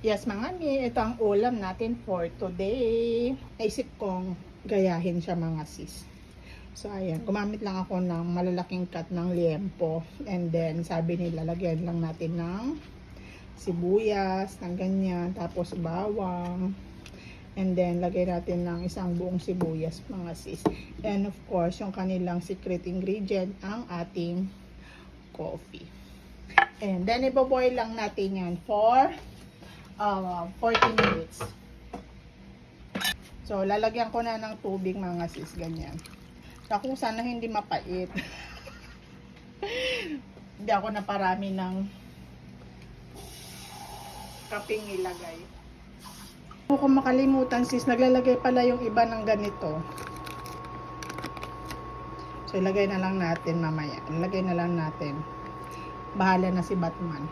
Yes mga mi, ito ang ulam natin for today. Naisip kong gayahin siya mga sis. So ayan, gumamit lang ako ng malalaking cut ng liempo. And then sabi nila, lagyan lang natin ng sibuyas, ng ganyan, tapos bawang. And then lagay natin ng isang buong sibuyas mga sis. And of course, yung kanilang secret ingredient, ang ating coffee. And then iboboil lang natin yan for 40 minutes. So, lalagyan ko na ng tubig mga sis, ganyan. So, kung sana hindi mapait. Hindi ako naparami ng kaping ilagay. Kung makalimutan sis, naglalagay pala yung iba ng ganito. So, ilagay na lang natin mamaya. Ilagay na lang natin. Bahala na si Batman.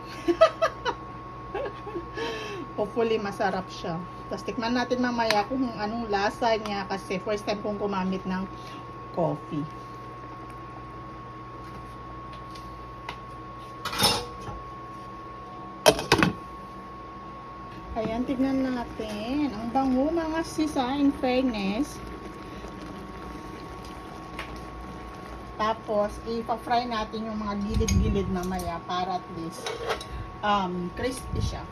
Hopefully masarap siya. Tapos tikman natin mamaya kung anong lasa niya kasi first time kong gumamit ng coffee. Ayan, tignan natin. Ang bango mga sis, in fairness. Tapos ipa-fry natin yung mga gilid-gilid mamaya para at least crispy siya.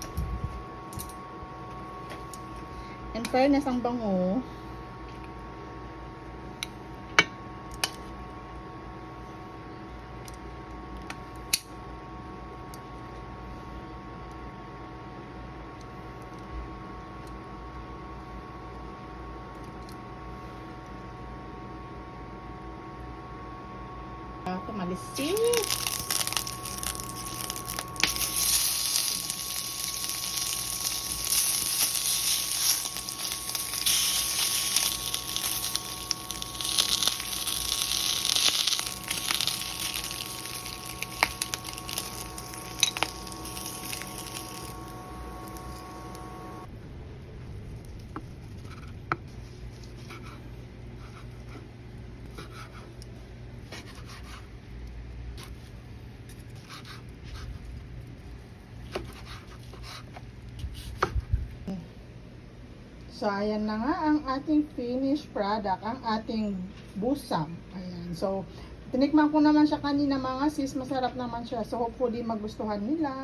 In fairness, ang bango. Tumalisis. So, ayan na nga ang ating finished product, ang ating busam. Ayan. So, tinikman ko naman siya kanina mga sis, masarap naman siya. So, hopefully magustuhan nila.